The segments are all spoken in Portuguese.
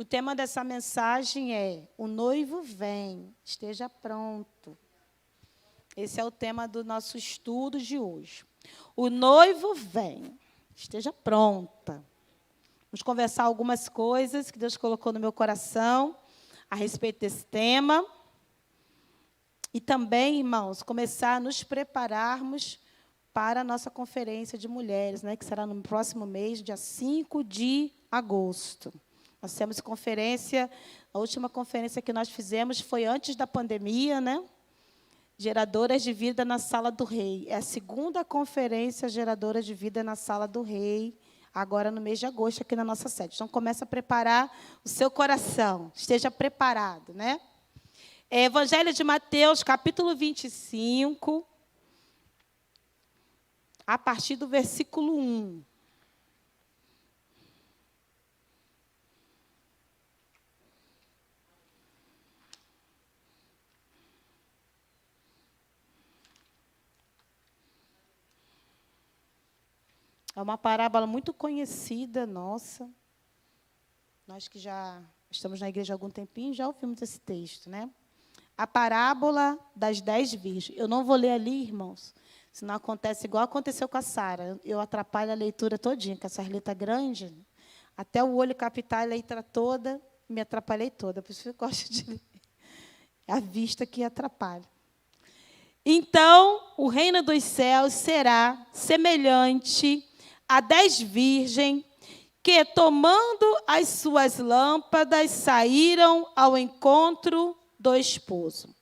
O tema dessa mensagem é: o noivo vem, esteja pronto. Esse é o tema do nosso estudo de hoje. O noivo vem, esteja pronta. Vamos conversar algumas coisas que Deus colocou no meu coração a respeito desse tema. E também, irmãos, começar a nos prepararmos para a nossa conferência de mulheres, né, que será no próximo mês, dia 5 de agosto. Nós temos conferência, a última conferência que nós fizemos foi antes da pandemia, né? Geradoras de Vida na Sala do Rei. É a segunda conferência Geradoras de Vida na Sala do Rei, agora no mês de agosto, aqui na nossa sede. Então, comece a preparar o seu coração, esteja preparado, né? Evangelho de Mateus, capítulo 25, a partir do versículo 1. É uma parábola muito conhecida nossa. Nós que já estamos na igreja há algum tempinho, já ouvimos esse texto, né? A parábola das 10 virgens. Eu não vou ler ali, irmãos, senão acontece igual aconteceu com a Sara. Eu atrapalho a leitura todinha, com essa letra grande, até o olho captar a letra toda, me atrapalhei toda. Por isso eu gosto de ler. É a vista que atrapalha. Então, o reino dos céus será semelhante a 10 virgens que, tomando as suas lâmpadas, saíram ao encontro do esposo.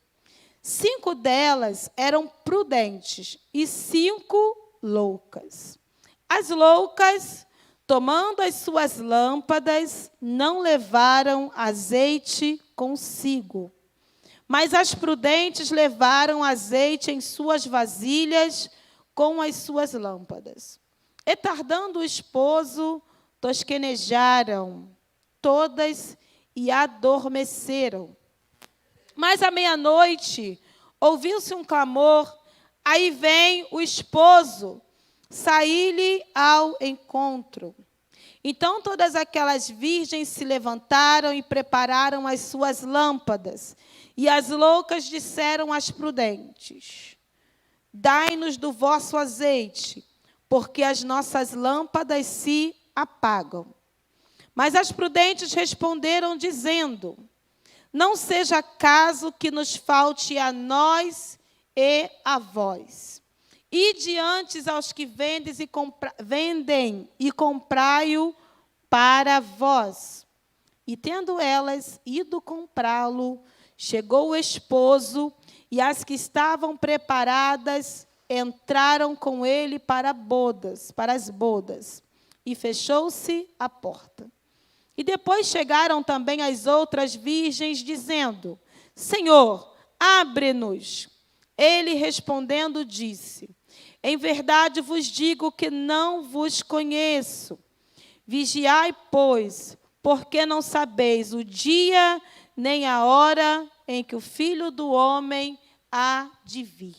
5 delas eram prudentes e 5 loucas. As loucas, tomando as suas lâmpadas, não levaram azeite consigo. Mas as prudentes levaram azeite em suas vasilhas com as suas lâmpadas. E tardando o esposo, tosquenejaram todas e adormeceram. Mas à meia-noite ouviu-se um clamor, aí vem o esposo, sair-lhe ao encontro. Então todas aquelas virgens se levantaram e prepararam as suas lâmpadas. E as loucas disseram às prudentes: dai-nos do vosso azeite, porque as nossas lâmpadas se apagam. Mas as prudentes responderam, dizendo: não seja caso que nos falte a nós e a vós. Ide antes aos que vendem e comprai-o para vós. E tendo elas ido comprá-lo, chegou o esposo, e as que estavam preparadas entraram com ele para as bodas, e fechou-se a porta. E depois chegaram também as outras virgens, dizendo: Senhor, abre-nos. Ele respondendo disse: em verdade vos digo que não vos conheço. Vigiai, pois, porque não sabeis o dia nem a hora em que o Filho do Homem há de vir.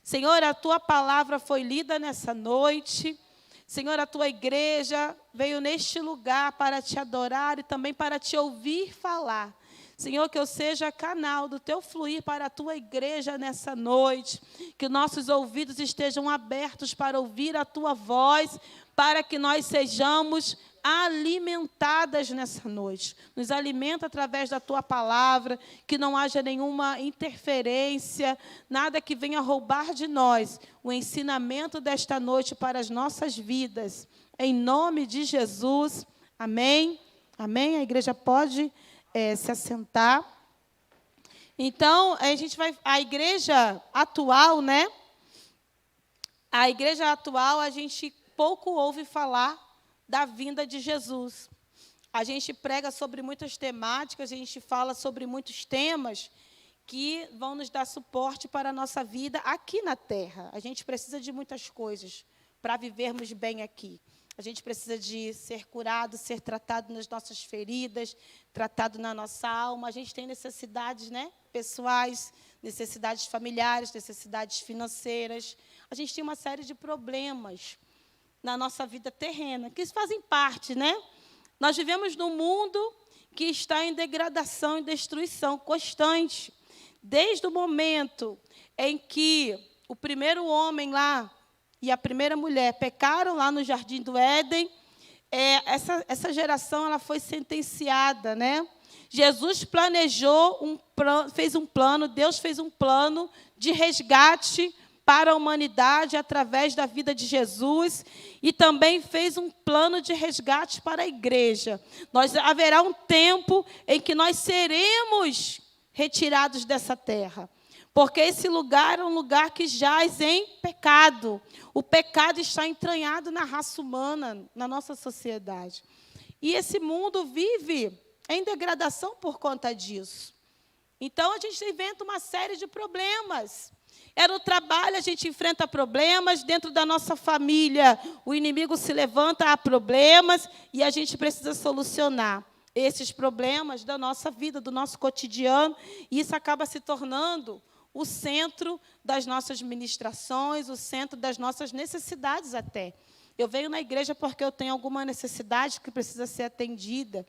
Senhor, a tua palavra foi lida nessa noite. Senhor, a tua igreja veio neste lugar para te adorar e também para te ouvir falar. Senhor, que eu seja canal do teu fluir para a tua igreja nessa noite. Que nossos ouvidos estejam abertos para ouvir a tua voz, para que nós sejamos alimentadas nessa noite. Nos alimenta através da tua palavra, que não haja nenhuma interferência, nada que venha roubar de nós o ensinamento desta noite para as nossas vidas. Em nome de Jesus, amém? Amém? A igreja pode se assentar. Então, a igreja atual, né? A igreja atual, a gente pouco ouve falar da vinda de Jesus. A gente prega sobre muitas temáticas, a gente fala sobre muitos temas que vão nos dar suporte para a nossa vida aqui na terra. A gente precisa de muitas coisas para vivermos bem aqui. A gente precisa de ser curado, ser tratado nas nossas feridas, tratado na nossa alma. A gente tem necessidades, né, pessoais, necessidades familiares, necessidades financeiras. A gente tem uma série de problemas na nossa vida terrena, que fazem parte, né? Nós vivemos num mundo que está em degradação e destruição constante. Desde o momento em que o primeiro homem lá e a primeira mulher pecaram lá no Jardim do Éden, essa geração ela foi sentenciada, né? Jesus planejou fez um plano, Deus fez um plano de resgate para a humanidade através da vida de Jesus e também fez um plano de resgate para a igreja. Haverá um tempo em que nós seremos retirados dessa terra, porque esse lugar é um lugar que jaz em pecado. O pecado está entranhado na raça humana, na nossa sociedade. E esse mundo vive em degradação por conta disso. Então, a gente inventa uma série de problemas. No trabalho, a gente enfrenta problemas. Dentro da nossa família, o inimigo se levanta a problemas e a gente precisa solucionar esses problemas da nossa vida, do nosso cotidiano. E isso acaba se tornando o centro das nossas ministrações, o centro das nossas necessidades até. Eu venho na igreja porque eu tenho alguma necessidade que precisa ser atendida.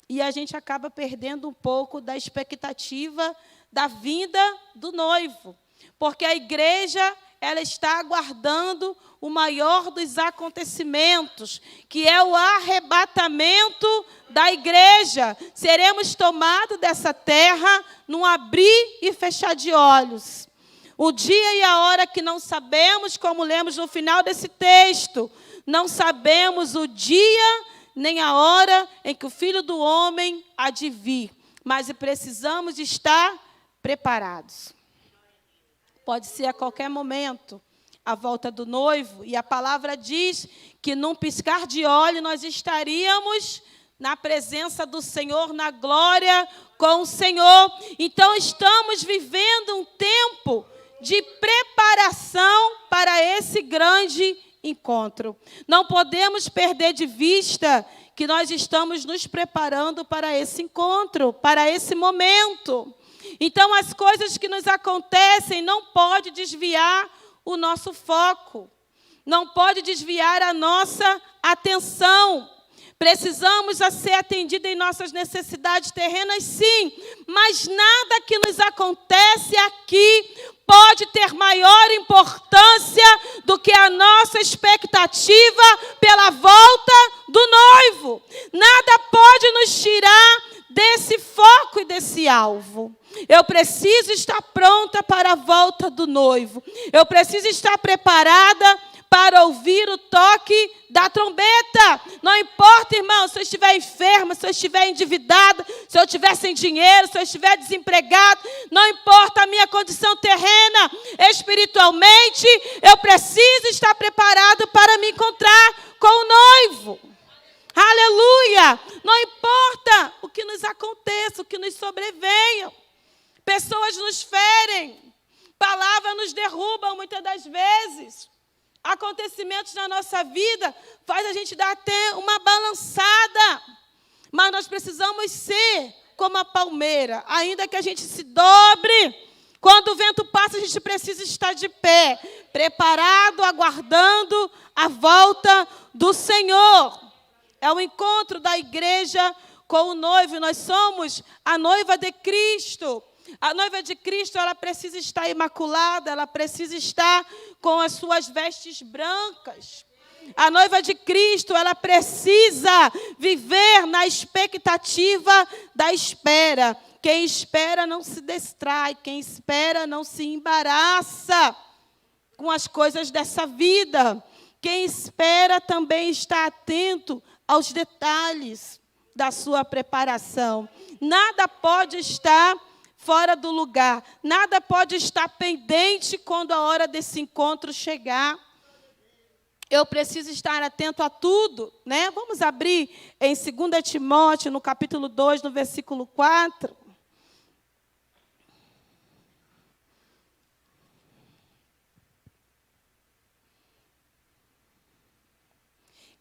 E a gente acaba perdendo um pouco da expectativa da vinda do noivo. Porque a igreja ela está aguardando o maior dos acontecimentos, que é o arrebatamento da igreja. Seremos tomados dessa terra num abrir e fechar de olhos. O dia e a hora que não sabemos, como lemos no final desse texto, não sabemos o dia nem a hora em que o Filho do Homem há de vir, mas precisamos estar preparados. Pode ser a qualquer momento a volta do noivo, e a palavra diz que num piscar de olho nós estaríamos na presença do Senhor, na glória com o Senhor. Então estamos vivendo um tempo de preparação para esse grande encontro. Não podemos perder de vista que nós estamos nos preparando para esse encontro, para esse momento. Então, as coisas que nos acontecem não podem desviar o nosso foco, não pode desviar a nossa atenção. Precisamos ser atendidos em nossas necessidades terrenas, sim, mas nada que nos acontece aqui pode ter maior importância do que a nossa expectativa pela volta do noivo. Nada pode nos tirar desse foco e desse alvo. Eu preciso estar pronta para a volta do noivo. Eu preciso estar preparada para ouvir o toque da trombeta. Não importa, irmão, se eu estiver enferma, se eu estiver endividada, se eu estiver sem dinheiro, se eu estiver desempregado, não importa a minha condição terrena, espiritualmente, eu preciso estar preparado para me encontrar com o noivo. Aleluia! Não importa o que nos aconteça, o que nos sobrevenha. Pessoas nos ferem, palavras nos derrubam muitas das vezes. Acontecimentos na nossa vida faz a gente dar até uma balançada. Mas nós precisamos ser como a palmeira, ainda que a gente se dobre. Quando o vento passa, a gente precisa estar de pé, preparado, aguardando a volta do Senhor. É o encontro da igreja com o noivo. Nós somos a noiva de Cristo. A noiva de Cristo, ela precisa estar imaculada, ela precisa estar com as suas vestes brancas. A noiva de Cristo, ela precisa viver na expectativa da espera. Quem espera não se distrai, quem espera não se embaraça com as coisas dessa vida. Quem espera também está atento aos detalhes da sua preparação. Nada pode estar fora do lugar. Nada pode estar pendente quando a hora desse encontro chegar. Eu preciso estar atento a tudo, né? Vamos abrir em 2 Timóteo, no capítulo 2, no versículo 4.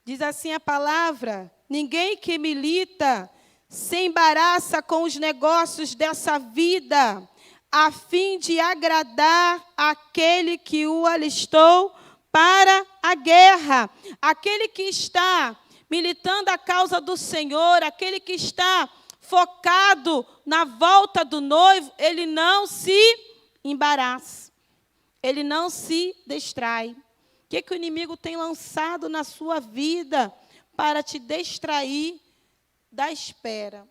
Diz assim a palavra: ninguém que milita se embaraça com os negócios dessa vida, a fim de agradar aquele que o alistou para a guerra. Aquele que está militando a causa do Senhor, aquele que está focado na volta do noivo, ele não se embaraça. Ele não se distrai. O que o inimigo tem lançado na sua vida para te distrair da espera?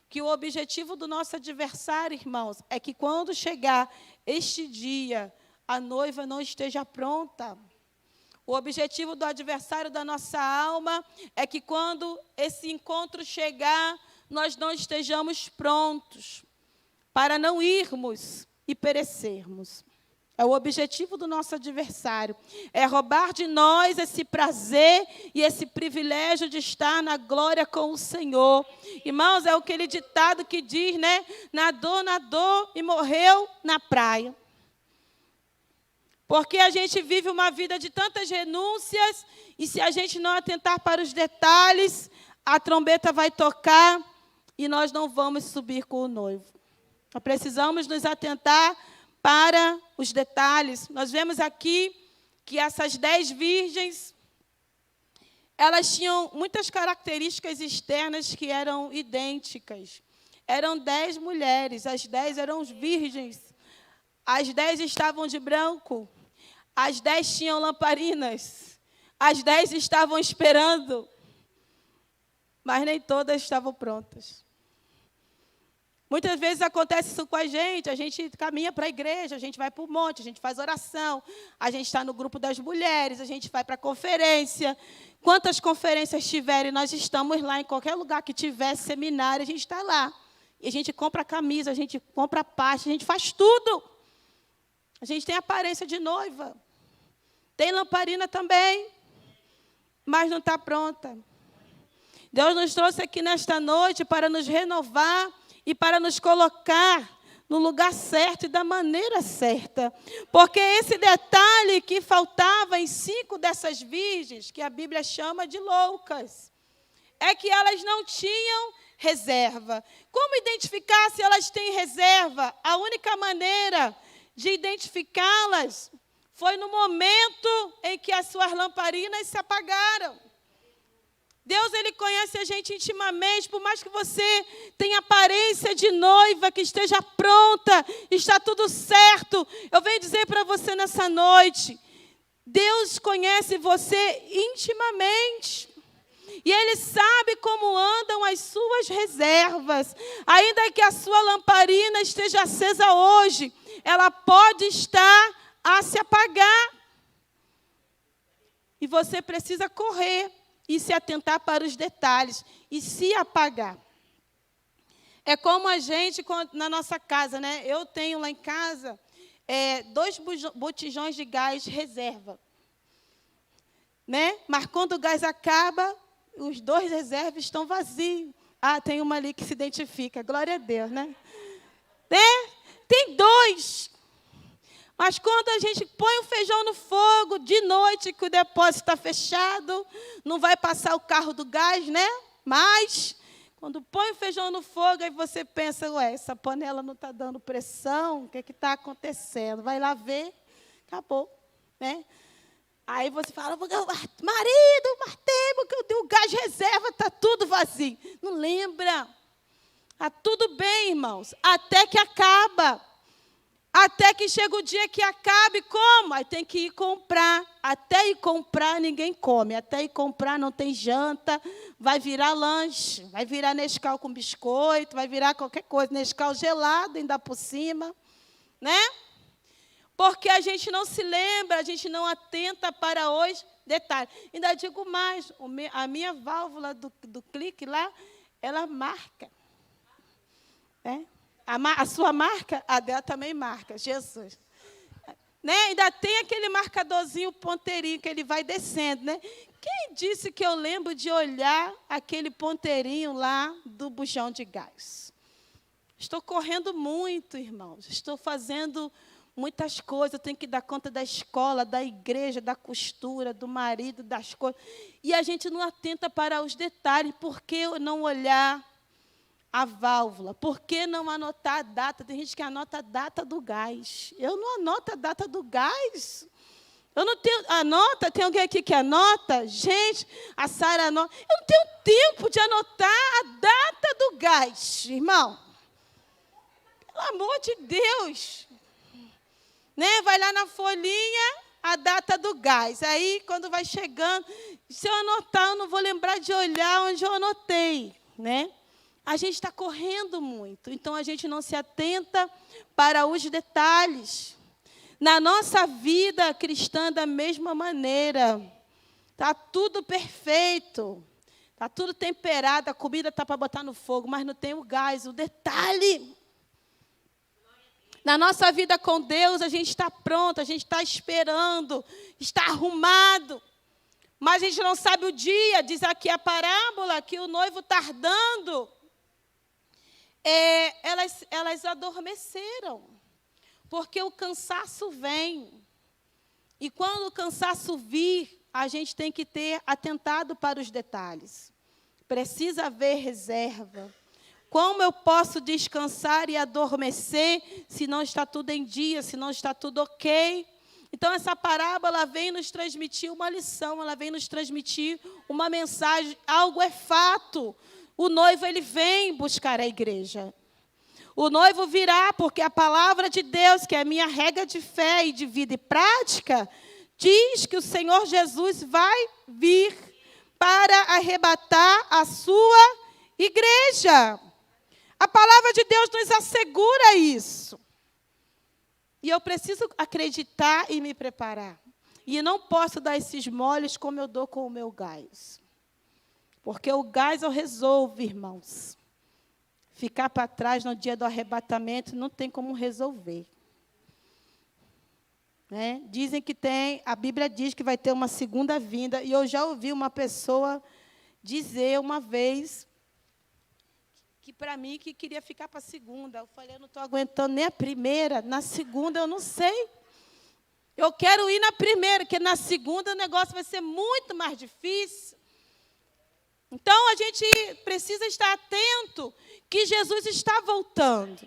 Que o objetivo do nosso adversário, irmãos, é que quando chegar este dia, a noiva não esteja pronta. O objetivo do adversário da nossa alma é que quando esse encontro chegar, nós não estejamos prontos para não irmos e perecermos. É o objetivo do nosso adversário. É roubar de nós esse prazer e esse privilégio de estar na glória com o Senhor. Irmãos, é aquele ditado que diz, né? Nadou e morreu na praia. Porque a gente vive uma vida de tantas renúncias e se a gente não atentar para os detalhes, a trombeta vai tocar e nós não vamos subir com o noivo. Nós precisamos nos atentar para os detalhes. Nós vemos aqui que essas 10 virgens, elas tinham muitas características externas que eram idênticas. Eram 10 mulheres, as 10 eram virgens. As 10 estavam de branco. As 10 tinham lamparinas. As 10 estavam esperando. Mas nem todas estavam prontas. Muitas vezes acontece isso com a gente caminha para a igreja, a gente vai para o monte, a gente faz oração, a gente está no grupo das mulheres, a gente vai para a conferência. Quantas conferências tiverem, nós estamos lá, em qualquer lugar que tiver seminário, a gente está lá. E a gente compra camisa, a gente compra pasta, a gente faz tudo. A gente tem aparência de noiva. Tem lamparina também, mas não está pronta. Deus nos trouxe aqui nesta noite para nos renovar e para nos colocar no lugar certo e da maneira certa. Porque esse detalhe que faltava em 5 dessas virgens, que a Bíblia chama de loucas, é que elas não tinham reserva. Como identificar se elas têm reserva? A única maneira de identificá-las foi no momento em que as suas lamparinas se apagaram. Deus, Ele conhece a gente intimamente, por mais que você tenha aparência de noiva, que esteja pronta, está tudo certo. Eu venho dizer para você nessa noite, Deus conhece você intimamente. E Ele sabe como andam as suas reservas. Ainda que a sua lamparina esteja acesa hoje, ela pode estar a se apagar. E você precisa correr e se atentar para os detalhes e se apagar. É como a gente na nossa casa, né? Eu tenho lá em casa 2 botijões de gás reserva, né? Mas quando o gás acaba, os 2 reservas estão vazios. Ah, tem uma ali que se identifica. Glória a Deus, né? Tem 2. Mas quando a gente põe o feijão no fogo, de noite, que o depósito está fechado, não vai passar o carro do gás, né? Mas, quando põe o feijão no fogo, aí você pensa, essa panela não está dando pressão, o que está acontecendo? Vai lá ver, acabou, né? Aí você fala, marido, Martemo, que o gás reserva está tudo vazio. Não lembra? Está tudo bem, irmãos, até que acaba. Até que chega o dia que acabe, como? Aí tem que ir comprar. Até ir comprar, ninguém come. Até ir comprar, não tem janta. Vai virar lanche. Vai virar Nescau com biscoito. Vai virar qualquer coisa. Nescau gelado, ainda por cima. Né? Porque a gente não se lembra, a gente não atenta para os detalhes. Ainda digo mais, a minha válvula do clique lá, ela marca. Né? A sua marca, a dela também marca, Jesus. Né? Ainda tem aquele marcadorzinho, ponteirinho, que ele vai descendo. Né? Quem disse que eu lembro de olhar aquele ponteirinho lá do bujão de gás? Estou correndo muito, irmãos. Estou fazendo muitas coisas. Eu tenho que dar conta da escola, da igreja, da costura, do marido, das coisas. E a gente não atenta para os detalhes. Por que não olhar a válvula? Por que não anotar a data? Tem gente que anota a data do gás. Eu não anoto a data do gás. Eu não tenho... Anota? Tem alguém aqui que anota? Gente, a Sara anota. Eu não tenho tempo de anotar a data do gás. gás, irmão. Pelo amor de Deus. Né? Vai lá na folhinha, a data do gás. Aí, quando vai chegando, se eu anotar, eu não vou lembrar de olhar onde eu anotei. Né? A gente está correndo muito, então a gente não se atenta para os detalhes. Na nossa vida cristã, da mesma maneira, está tudo perfeito, está tudo temperado, a comida está para botar no fogo, mas não tem o gás, o detalhe. Na nossa vida com Deus, a gente está pronto, a gente está esperando, está arrumado, mas a gente não sabe o dia. Diz aqui a parábola que o noivo tardando, elas adormeceram, porque o cansaço vem. E quando o cansaço vir, a gente tem que ter atentado para os detalhes. Precisa haver reserva. Como eu posso descansar e adormecer se não está tudo em dia, se não está tudo ok? Então, essa parábola vem nos transmitir uma lição, ela vem nos transmitir uma mensagem. Algo é fato. O noivo, ele vem buscar a igreja. O noivo virá, porque a palavra de Deus, que é a minha regra de fé e de vida e prática, diz que o Senhor Jesus vai vir para arrebatar a sua igreja. A palavra de Deus nos assegura isso. E eu preciso acreditar e me preparar. E não posso dar esses moles como eu dou com o meu gás. Porque o gás eu resolvo, irmãos. Ficar para trás no dia do arrebatamento não tem como resolver. Né? Dizem que tem, a Bíblia diz que vai ter uma segunda vinda. E eu já ouvi uma pessoa dizer uma vez que para mim que queria ficar para a segunda. Eu falei, eu não estou aguentando nem a primeira. Na segunda eu não sei. Eu quero ir na primeira, porque na segunda o negócio vai ser muito mais difícil. Então, a gente precisa estar atento que Jesus está voltando.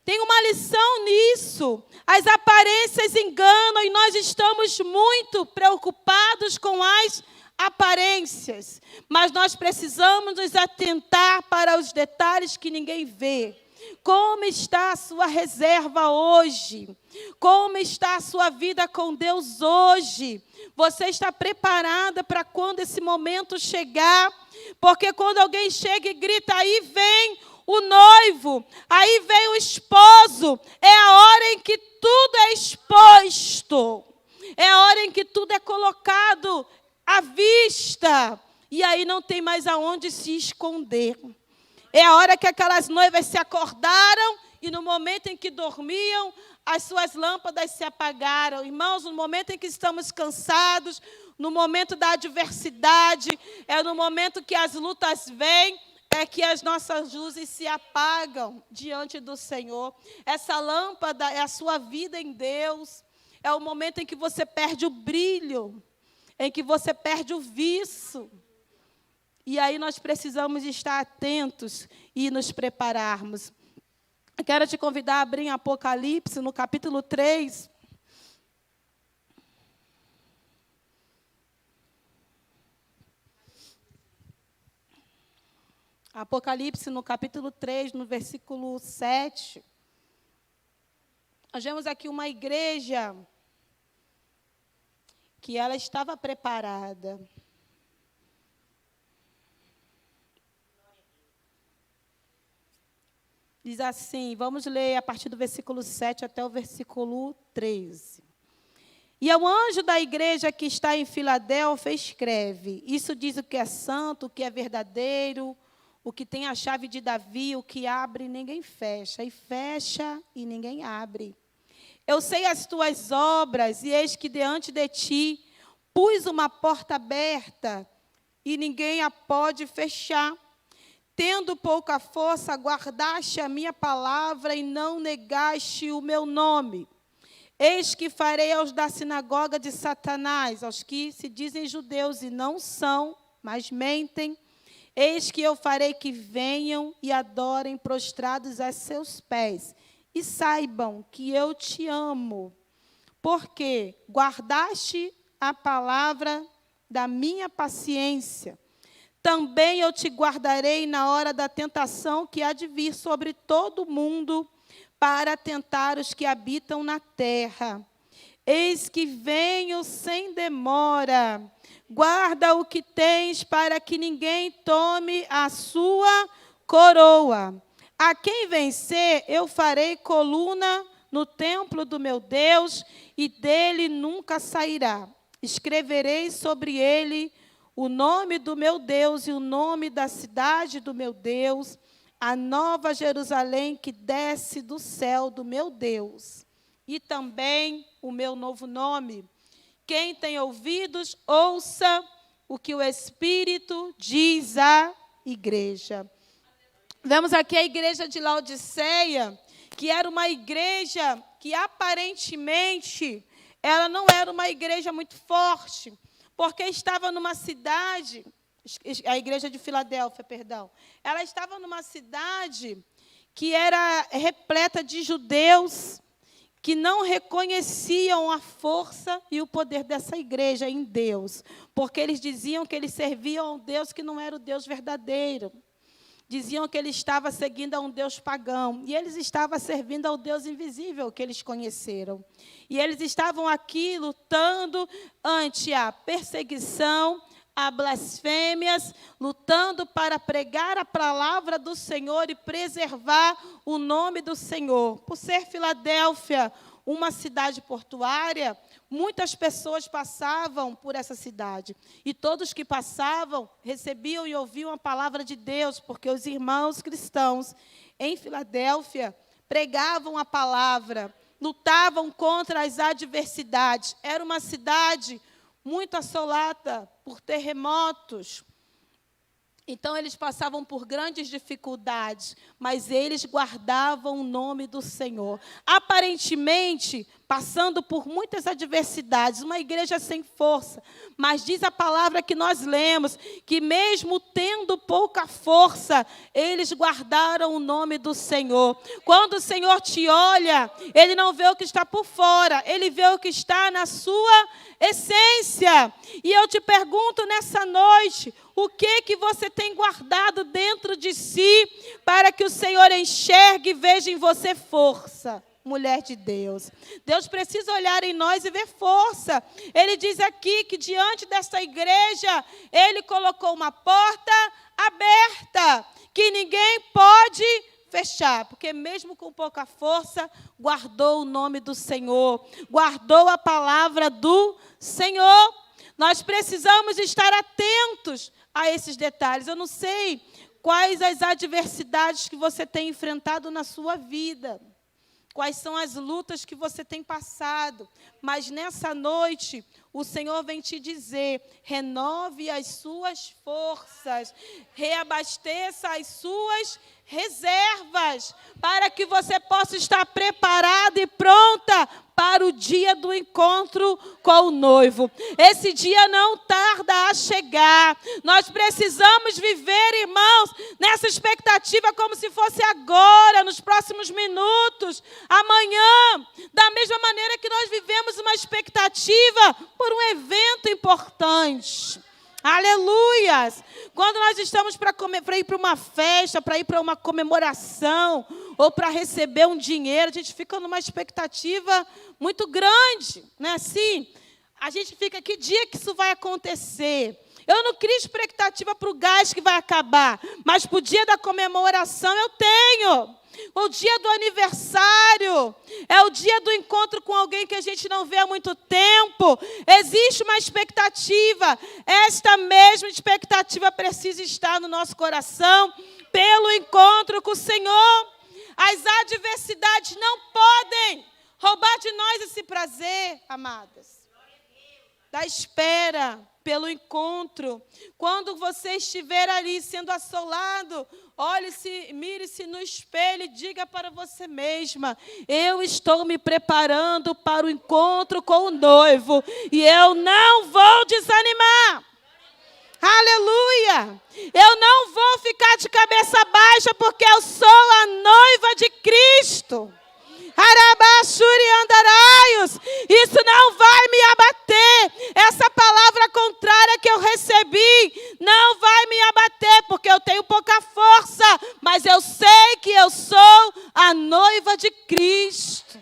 Tem uma lição nisso. As aparências enganam e nós estamos muito preocupados com as aparências. Mas nós precisamos nos atentar para os detalhes que ninguém vê. Como está a sua reserva hoje? Como está a sua vida com Deus hoje? Você está preparada para quando esse momento chegar? Porque quando alguém chega e grita, aí vem o noivo, aí vem o esposo, é a hora em que tudo é exposto. É a hora em que tudo é colocado à vista. E aí não tem mais aonde se esconder. É a hora que aquelas noivas se acordaram e no momento em que dormiam, as suas lâmpadas se apagaram. Irmãos, no momento em que estamos cansados, no momento da adversidade, é no momento que as lutas vêm, é que as nossas luzes se apagam diante do Senhor. Essa lâmpada é a sua vida em Deus. É o momento em que você perde o brilho, em que você perde o viço. E aí nós precisamos estar atentos e nos prepararmos. Eu quero te convidar a abrir em Apocalipse, no capítulo 3. Apocalipse, no capítulo 3, no versículo 7. Nós vemos aqui uma igreja que ela estava preparada. Diz assim, vamos ler a partir do versículo 7 até o versículo 13. E ao anjo da igreja que está em Filadélfia escreve, isso diz o que é santo, o que é verdadeiro, o que tem a chave de Davi, o que abre ninguém fecha, e fecha e ninguém abre. Eu sei as tuas obras, e eis que diante de ti pus uma porta aberta, e ninguém a pode fechar. Tendo pouca força, guardaste a minha palavra e não negaste o meu nome. Eis que farei aos da sinagoga de Satanás, aos que se dizem judeus e não são, mas mentem. Eis que eu farei que venham e adorem prostrados a seus pés. E saibam que eu te amo, porque guardaste a palavra da minha paciência. também eu te guardarei na hora da tentação que há de vir sobre todo o mundo, para tentar os que habitam na terra. Eis que venho sem demora. Guarda o que tens, para que ninguém tome a sua coroa. A quem vencer, eu farei coluna no templo do meu Deus, e dele nunca sairá. Escreverei sobre ele o nome do meu Deus e o nome da cidade do meu Deus, a nova Jerusalém que desce do céu do meu Deus, e também o meu novo nome. Quem tem ouvidos, ouça o que o Espírito diz à igreja. Vemos aqui a igreja de Laodiceia, que era uma igreja que aparentemente ela não era uma igreja muito forte, porque estava numa cidade, a igreja de Filadélfia, perdão, ela estava numa cidade que era repleta de judeus que não reconheciam a força e o poder dessa igreja em Deus, porque eles diziam que eles serviam a um Deus que não era o Deus verdadeiro. Diziam que ele estava seguindo a um Deus pagão. E eles estavam servindo ao Deus invisível que eles conheceram. E eles estavam aqui lutando ante a perseguição, a blasfêmias, lutando para pregar a palavra do Senhor e preservar o nome do Senhor. Por ser Filadélfia uma cidade portuária, muitas pessoas passavam por essa cidade. E todos que passavam recebiam e ouviam a palavra de Deus, porque os irmãos cristãos em Filadélfia pregavam a palavra, lutavam contra as adversidades. Era uma cidade muito assolada por terremotos. Então, eles passavam por grandes dificuldades, mas eles guardavam o nome do Senhor. Aparentemente, passando por muitas adversidades, uma igreja sem força, mas diz a palavra que nós lemos, que mesmo tendo pouca força, eles guardaram o nome do Senhor. Quando o Senhor te olha, Ele não vê o que está por fora, Ele vê o que está na sua essência. E eu te pergunto nessa noite, o que você tem guardado dentro de si para que o Senhor enxergue e veja em você força, mulher de Deus? Deus precisa olhar em nós e ver força. Ele diz aqui que diante desta igreja, Ele colocou uma porta aberta, que ninguém pode fechar, porque mesmo com pouca força, guardou o nome do Senhor, guardou a palavra do Senhor. Nós precisamos estar atentos a esses detalhes. Eu não sei quais as adversidades que você tem enfrentado na sua vida, quais são as lutas que você tem passado, mas nessa noite o Senhor vem te dizer: renove as suas forças, reabasteça as suas reservas, para que você possa estar preparada e pronta para o dia do encontro com o noivo. Esse dia não tarda a chegar. Nós precisamos viver, irmãos, nessa expectativa como se fosse agora, nos próximos minutos, amanhã. Da mesma maneira que nós vivemos uma expectativa por um evento importante. Aleluias! Quando nós estamos para ir para uma festa, para ir para uma comemoração, ou para receber um dinheiro, a gente fica numa expectativa muito grande, não é assim? A gente fica, que dia que isso vai acontecer? Eu não crio expectativa para o gás que vai acabar, mas para o dia da comemoração eu tenho. O dia do aniversário, é o dia do encontro com alguém que a gente não vê há muito tempo. Existe uma expectativa. Esta mesma expectativa precisa estar no nosso coração pelo encontro com o Senhor. As adversidades não podem roubar de nós esse prazer, amadas, da espera pelo encontro. Quando você estiver ali sendo assolado, olhe-se, mire-se no espelho e diga para você mesma: eu estou me preparando para o encontro com o noivo e eu não vou desanimar. Aleluia! Eu não vou ficar de cabeça baixa, porque eu sou a noiva de Cristo. Isso não vai me abater. Essa palavra contrária que eu recebi não vai me abater. porque eu tenho pouca força, mas eu sei que eu sou a noiva de Cristo.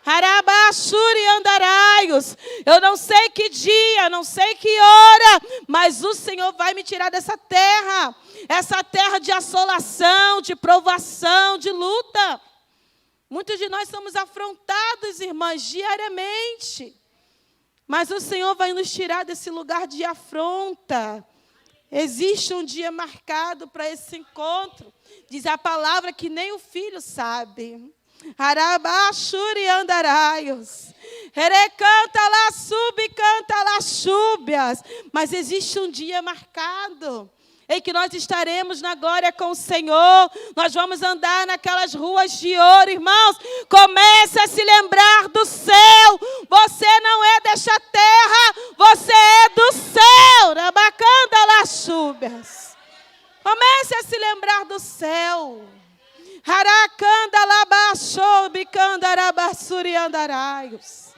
Harabashuri andaraios. Eu não sei que dia, não sei que hora, mas o Senhor vai me tirar dessa terra. Essa terra de assolação, de provação, de luta. Muitos de nós somos afrontados, irmãs, diariamente. Mas o Senhor vai nos tirar desse lugar de afronta. Existe um dia marcado para esse encontro. Diz a palavra que nem o filho sabe. Harabashuri andaraios. Canta lá, canta lá, chúbias. Mas existe um dia marcado em que nós estaremos na glória com o Senhor. Nós vamos andar naquelas ruas de ouro, irmãos. Comece a se lembrar do céu. Você não é desta terra, você é do céu. Rabacanda lá, chúbias. Comece a se lembrar do céu. Haracanda labachou, bicanda arabassuri andaraios.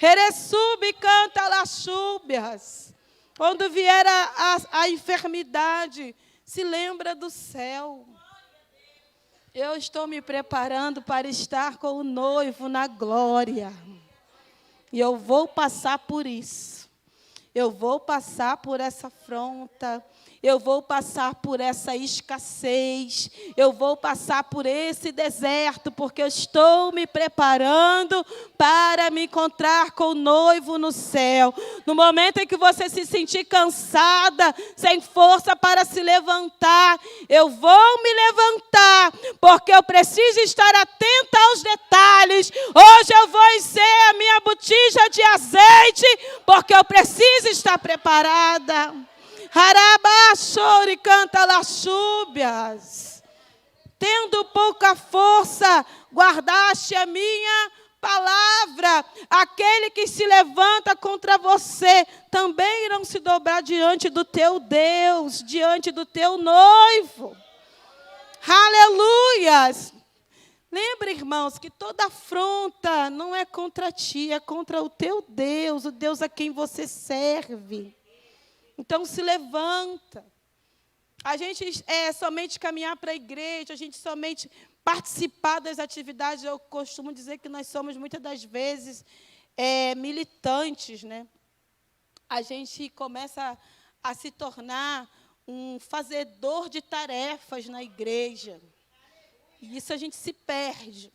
Heressubi canta lachúbias. Quando vier a enfermidade, se lembra do céu. Eu estou me preparando para estar com o noivo na glória. E eu vou passar por isso. Eu vou passar por essa afronta. Eu vou passar por essa escassez. Eu vou passar por esse deserto, porque eu estou me preparando para me encontrar com o noivo no céu. No momento em que você se sentir cansada, sem força para se levantar, eu vou me levantar, porque eu preciso estar atenta aos detalhes. Hoje eu vou encher a minha botija de azeite, porque eu preciso estar preparada. Harabashori canta lachúbias. Tendo pouca força, guardaste a minha palavra. Aquele que se levanta contra você também irão se dobrar diante do teu Deus, diante do teu noivo. Aleluias! Lembre, irmãos, que toda afronta não é contra ti, é contra o teu Deus, o Deus a quem você serve. Então, se levanta. A gente somente caminhar para a igreja, a gente somente participar das atividades. Eu costumo dizer que nós somos, muitas das vezes, militantes, né? A gente começa a se tornar um fazedor de tarefas na igreja. E isso a gente se perde,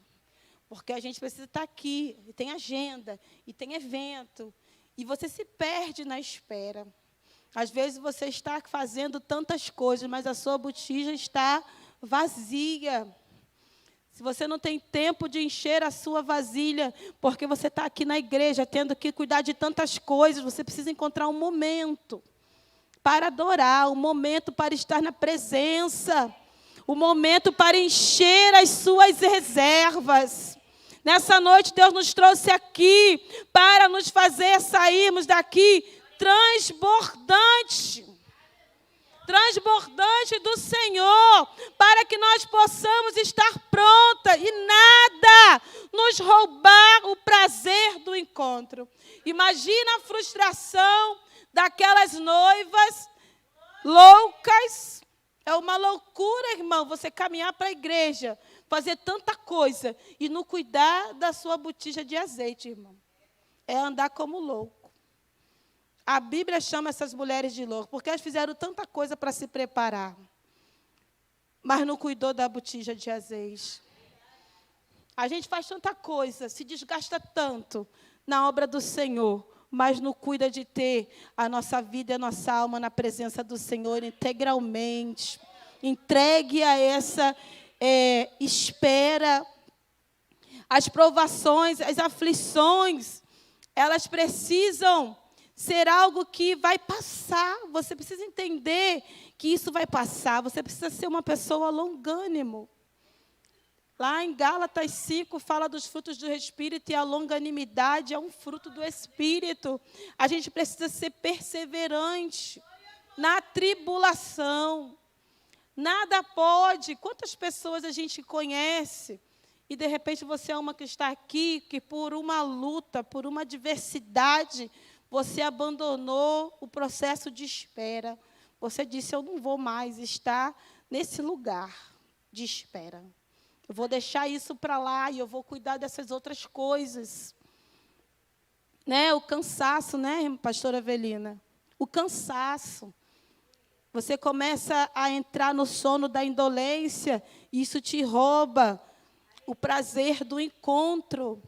porque a gente precisa estar aqui, e tem agenda, e tem evento, e você se perde na espera. Às vezes você está fazendo tantas coisas, mas a sua botija está vazia. Se você não tem tempo de encher a sua vasilha, porque você está aqui na igreja, tendo que cuidar de tantas coisas, você precisa encontrar um momento para adorar, um momento para estar na presença, um momento para encher as suas reservas. Nessa noite, Deus nos trouxe aqui para nos fazer sairmos daqui transbordante do Senhor, para que nós possamos estar pronta e nada nos roubar o prazer do encontro. Imagina a frustração daquelas noivas loucas. É uma loucura, irmão, você caminhar para a igreja, fazer tanta coisa e não cuidar da sua botija de azeite, irmão. É andar como louco. A Bíblia chama essas mulheres de loucas, porque elas fizeram tanta coisa para se preparar, mas não cuidou da botija de azeite. A gente faz tanta coisa, se desgasta tanto na obra do Senhor, mas não cuida de ter a nossa vida e a nossa alma na presença do Senhor integralmente. Entregue a essa espera. As provações, as aflições, elas precisam ser algo que vai passar. Você precisa entender que isso vai passar. Você precisa ser uma pessoa longânimo. Lá em Gálatas 5, fala dos frutos do Espírito, e a longanimidade é um fruto do Espírito. A gente precisa ser perseverante na tribulação. Nada pode. Quantas pessoas a gente conhece, e de repente você é uma que está aqui, que por uma luta, por uma adversidade, você abandonou o processo de espera. você disse: eu não vou mais estar nesse lugar de espera. Eu vou deixar isso para lá e eu vou cuidar dessas outras coisas. Né? O cansaço, né, pastora Avelina? O cansaço. Você começa a entrar no sono da indolência e isso te rouba o prazer do encontro.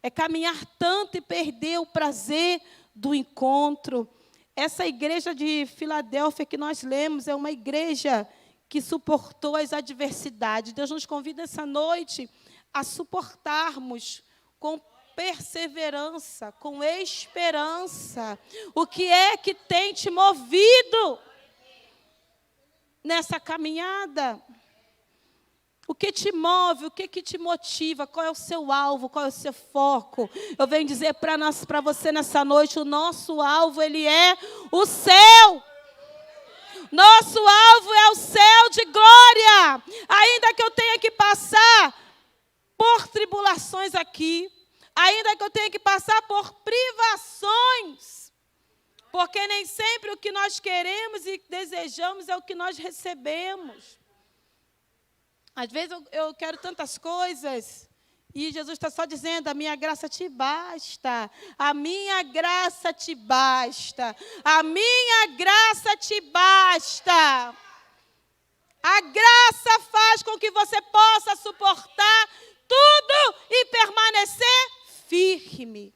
É caminhar tanto e perder o prazer do encontro. Essa igreja de Filadélfia que nós lemos é uma igreja que suportou as adversidades. Deus nos convida essa noite a suportarmos com perseverança, com esperança. O que é que tem te movido nessa caminhada? O que te move, o que te motiva, qual é o seu alvo, qual é o seu foco? Eu venho dizer para você nessa noite, o nosso alvo, ele é o céu. Nosso alvo é o céu de glória. Ainda que eu tenha que passar por tribulações aqui, ainda que eu tenha que passar por privações, porque nem sempre o que nós queremos e desejamos é o que nós recebemos. Às vezes eu quero tantas coisas e Jesus está só dizendo: a minha graça te basta, a minha graça te basta, a minha graça te basta. A graça faz com que você possa suportar tudo e permanecer firme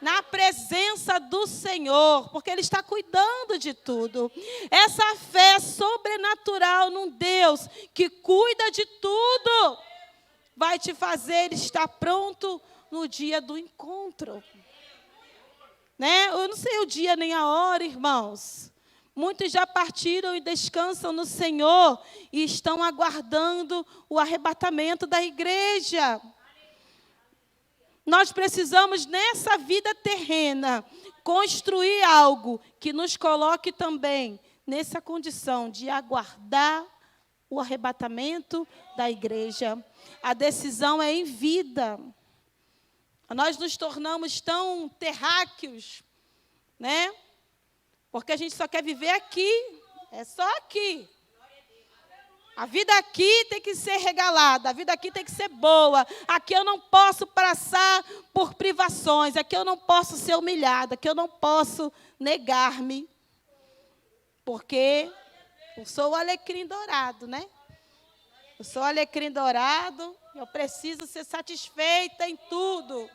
na presença do Senhor, porque Ele está cuidando de tudo. Essa fé sobrenatural num Deus que cuida de tudo vai te fazer estar pronto no dia do encontro. Né? Eu não sei o dia nem a hora, irmãos. Muitos já partiram e descansam no Senhor e estão aguardando o arrebatamento da igreja. Nós precisamos, nessa vida terrena, construir algo que nos coloque também nessa condição de aguardar o arrebatamento da igreja. A decisão é em vida. Nós nos tornamos tão terráqueos, né? Porque a gente só quer viver aqui. É só aqui. A vida aqui tem que ser regalada, a vida aqui tem que ser boa. Aqui eu não posso passar por privações, aqui eu não posso ser humilhada, aqui eu não posso negar-me. Porque eu sou o alecrim dourado, né? Eu sou o alecrim dourado, eu preciso ser satisfeita em tudo.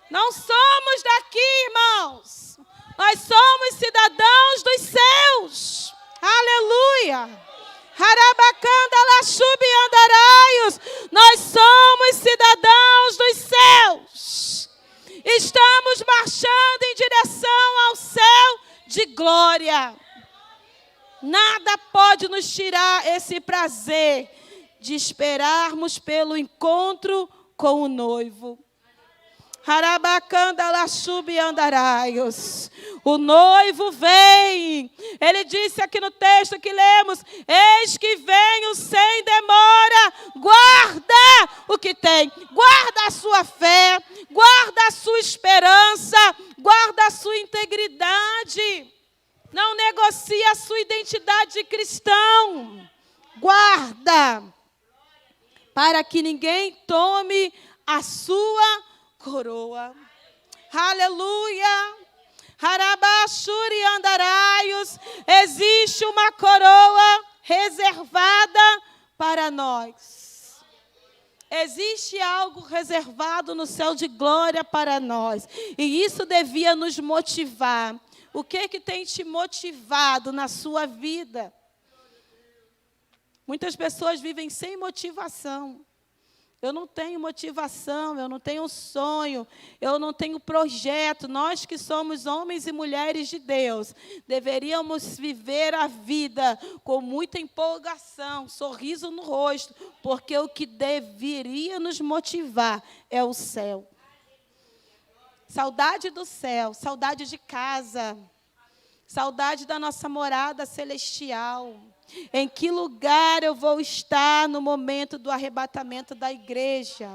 Não somos daqui, irmãos. Nós somos cidadãos dos céus. Aleluia. Harabacanda lachubi andaraios. Nós somos cidadãos dos céus. Estamos marchando em direção ao céu de glória. Nada pode nos tirar esse prazer de esperarmos pelo encontro com o noivo. Harabacanda lachubi andaraios. O noivo vem. Ele disse aqui no texto que lemos: eis que venho sem demora. Guarda o que tem. Guarda a sua fé. Guarda a sua esperança. Guarda a sua integridade. Não negocie a sua identidade de cristão. Guarda. Para que ninguém tome a sua coroa. Aleluia. Harabashuri andaraios. Existe uma coroa reservada para nós. Existe algo reservado no céu de glória para nós. E isso devia nos motivar. O que tem te motivado na sua vida? Muitas pessoas vivem sem motivação. Eu não tenho motivação, eu não tenho sonho, eu não tenho projeto. Nós que somos homens e mulheres de Deus, deveríamos viver a vida com muita empolgação, sorriso no rosto, porque o que deveria nos motivar é o céu. Saudade do céu, saudade de casa, saudade da nossa morada celestial. Em que lugar eu vou estar no momento do arrebatamento da igreja?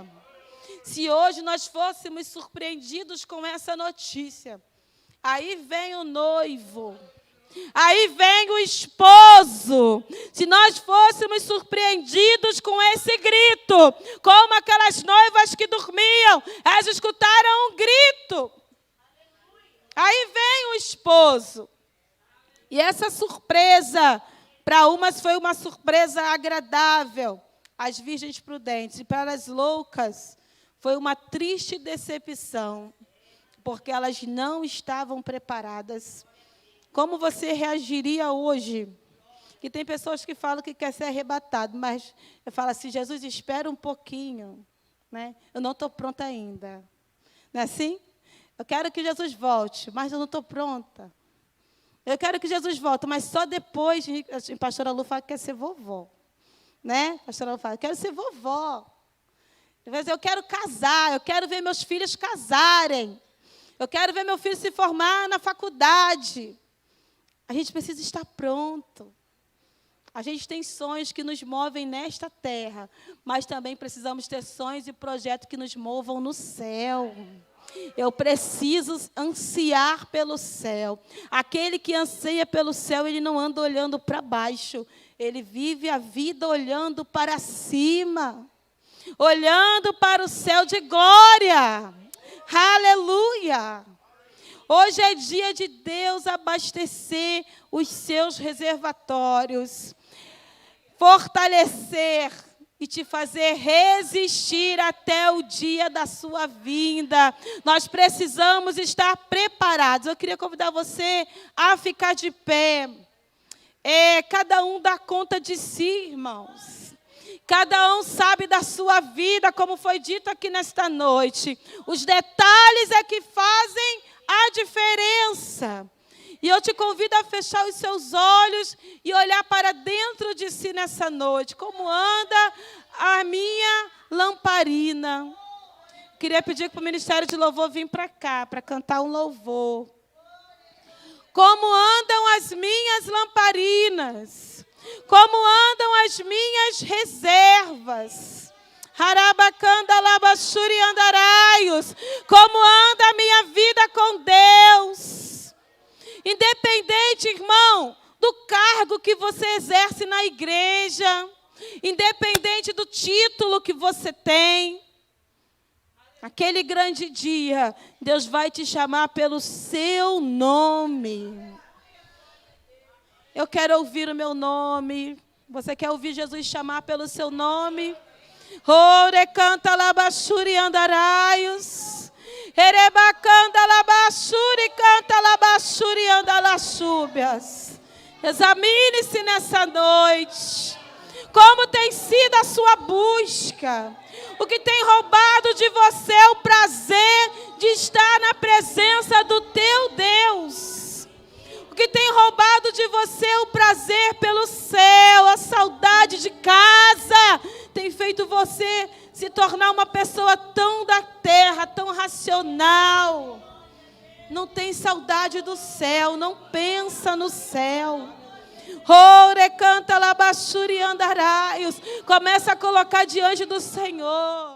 Se hoje nós fôssemos surpreendidos com essa notícia, aí vem o noivo, Aí vem o esposo. Se nós fôssemos surpreendidos com esse grito, como aquelas noivas que dormiam, elas escutaram um grito. Aí vem o esposo. E essa surpresa, para umas foi uma surpresa agradável, as virgens prudentes, e para as loucas foi uma triste decepção, porque elas não estavam preparadas. Como você reagiria hoje? Que tem pessoas que falam que quer ser arrebatado, mas eu falo assim, Jesus, espera um pouquinho, né? Eu não estou pronta ainda. Não é assim? Eu quero que Jesus volte, mas eu não estou pronta. Eu quero que Jesus volte, mas só depois. A pastora Lu fala que quer ser vovó. Né? A pastora Lu fala, quero ser vovó. Eu quero casar, eu quero ver meus filhos casarem. Eu quero ver meu filho se formar na faculdade. A gente precisa estar pronto. A gente tem sonhos que nos movem nesta terra, mas também precisamos ter sonhos e projetos que nos movam no céu. Eu preciso ansiar pelo céu. Aquele que anseia pelo céu, ele não anda olhando para baixo. Ele vive a vida olhando para cima. Olhando para o céu de glória. Aleluia! Hoje é dia de Deus abastecer os seus reservatórios. Fortalecer e te fazer resistir até o dia da sua vinda. Nós precisamos estar preparados. Eu queria convidar você a ficar de pé. Cada um dá conta de si, irmãos. Cada um sabe da sua vida, como foi dito aqui nesta noite. Os detalhes é que fazem a diferença. E eu te convido a fechar os seus olhos e olhar para dentro de si nessa noite. Como anda a minha lamparina? Queria pedir para o Ministério de Louvor vir para cá, para cantar um louvor. Como andam as minhas lamparinas? Como andam as minhas reservas? Harabacanda labachuri andaraios. Como anda a minha vida com Deus? Independente, irmão, do cargo que você exerce na igreja, independente do título que você tem, aquele grande dia, Deus vai te chamar pelo seu nome. Eu quero ouvir o meu nome. Você quer ouvir Jesus chamar pelo seu nome? Ore canta labachuri andaraios. Erebacanda labachuri canta labachuri andalaxúbias. Examine-se nessa noite. Como tem sido a sua busca? O que tem roubado de você é o prazer de estar na presença do teu Deus. O que tem roubado de você é o prazer pelo céu, a saudade de casa. Tem feito você se tornar uma pessoa tão da terra, tão racional. Não tem saudade do céu, não pensa no céu. Ore canta labachuri andaraios. Começa a colocar diante do Senhor.